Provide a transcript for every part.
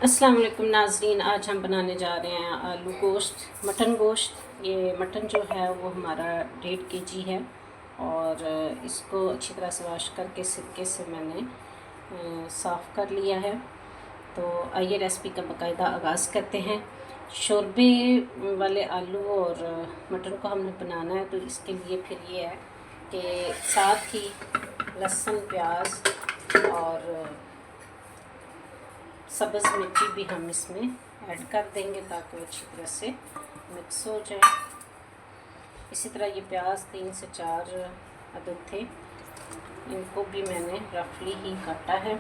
अस्सलाम वालेकुम नाज़रीन, आज हम बनाने जा रहे हैं आलू गोश्त, मटन गोश्त। ये मटन जो है वो हमारा 1.5 kg है और इसको अच्छी तरह से वॉश करके सिरके से मैंने साफ़ कर लिया है। तो आइए रेसिपी का बाकायदा आगाज़ करते हैं। शोरबे वाले आलू और मटन को हमने बनाना है, तो इसके लिए फिर ये है कि साथ ही लहसुन, प्याज और सब्ज़ मिर्ची भी हम इसमें ऐड कर देंगे ताकि वो अच्छी तरह से मिक्स हो जाए। इसी तरह ये प्याज 3 से 4 अदद थे, इनको भी मैंने रफली ही काटा है।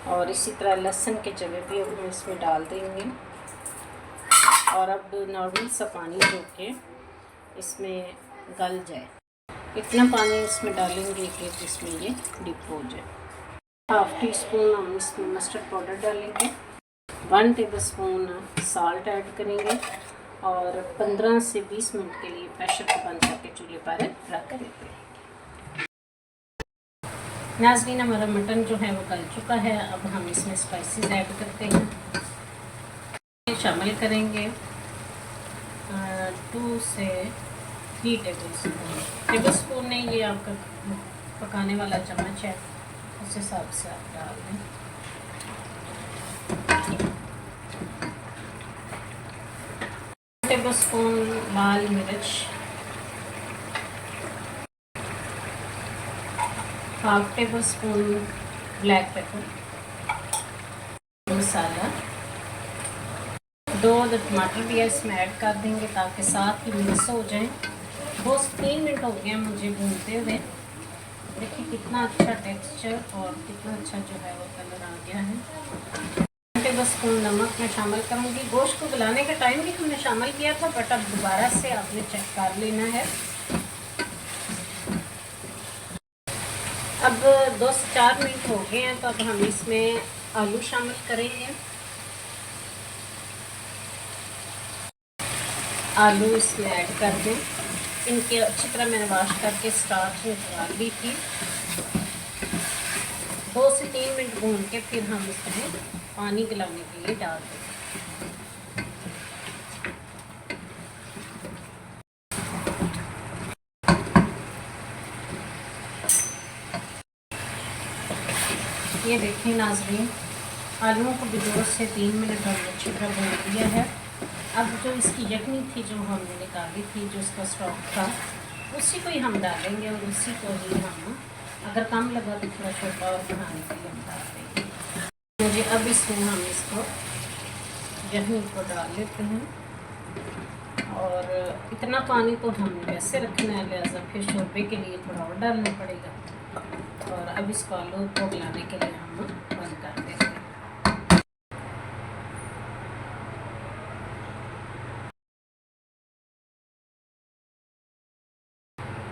और इसी तरह लहसुन के जवे भी हम इसमें डाल देंगे। और अब नॉर्मल सा पानी जो के इसमें गल जाए, इतना पानी इसमें डालेंगे कि जिसमें ये डिप हो जाए। 1/2 टीस्पून हम इसमें मस्टर्ड पाउडर डालेंगे, 1 टेबलस्पून साल्ट ऐड करेंगे और 15 से 20 मिनट के लिए प्रेशर को बंद करके चूल्हे पर रख देते हैं। नाज़रीन, हमारा मटन जो है वो गल चुका है। अब हम इसमें स्पाइसेस ऐड करते हैं। शामिल करेंगे 2 से 3 टेबलस्पून नहीं, ये आपका पकाने वाला चम्मच है, उस हिसाब से आप डाल दें। टेबलस्पून लाल मिर्च, 1/2 टेबलस्पून ब्लैक पेपर मसाला, 2 टमाटर भी इसमें ऐड कर देंगे ताकि साथ ही मिक्स हो जाए। 2 से 3 मिनट हो गए मुझे भूनते हुए। देखिए कितना अच्छा टेक्सचर और कितना अच्छा जो है वो कलर आ गया है। 1 टेबलस्पून नमक मैं शामिल करूँगी। गोश्त को गलाने के टाइम भी हमने शामिल किया था, बट अब दोबारा से आपने चेक कर लेना है। अब 2 से 4 मिनट हो गए हैं, तो अब हम इसमें आलू शामिल करेंगे। आलू इसमें ऐड कर दें। इनके अच्छी तरह मैंने वॉश करके स्टार्च निकाल ली थी। 2 से 3 मिनट भून के फिर हम इसमें पानी गलाने के लिए डाल दें। ये देखिए नाज़रीन, आलूओं को भी 2 से 3 मिनट हमने अच्छी तरह भून लिया है। अब जो इसकी यखनी थी जो हमने निकाली थी, जो इसका स्टॉक था, उसी को ही हम डालेंगे और उसी को ही हम, अगर कम लगा तो थोड़ा छोटा और बनाने के लिए हम डाल देंगे। मुझे अब इसमें हम इसको यखनी को डाल लेते हैं। और इतना पानी तो हमने वैसे रखना है, लिहाजा फिर शोरबे के लिए थोड़ा और डालना पड़ेगा। और अब इसको आलू को गलाने के लिए हम बंद कर देंगे।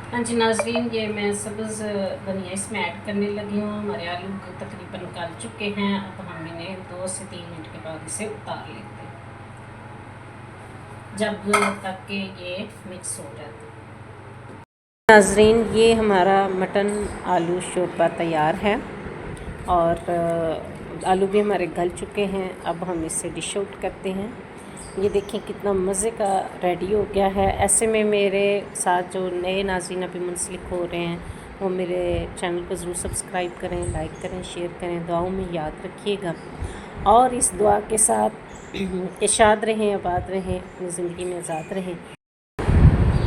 हाँ जी नाज़रीन, ये मैं सब्ज़ धनिया इसमें ऐड करने लगी हूँ। हमारे आलू तकरीबन गल चुके हैं। अब हम इन्हें 2 से 3 मिनट के बाद इसे उतार लेते हैं, जब तक कि ये मिक्स हो जाता है। नाज़रीन, ये हमारा मटन आलू शोरबा तैयार है और आलू भी हमारे गल चुके हैं। अब हम इसे डिश आउट करते हैं। ये देखें कितना मज़े का रेडी हो गया है। ऐसे में मेरे साथ जो नए नाज़रीन अभी मुंसलिक हो रहे हैं, वो मेरे चैनल को ज़रूर सब्सक्राइब करें, लाइक करें, शेयर करें, दुआओं में याद रखिएगा। और इस दुआ के साथ कि शाद रहें, आबाद रहें, अपनी ज़िंदगी में आज़ाद रहें।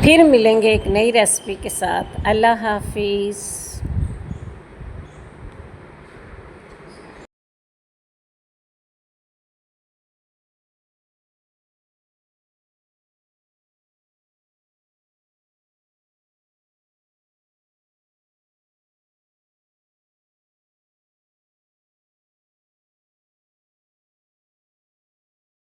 फिर मिलेंगे एक नई रेसिपी के साथ। अल्लाह हाफिज़।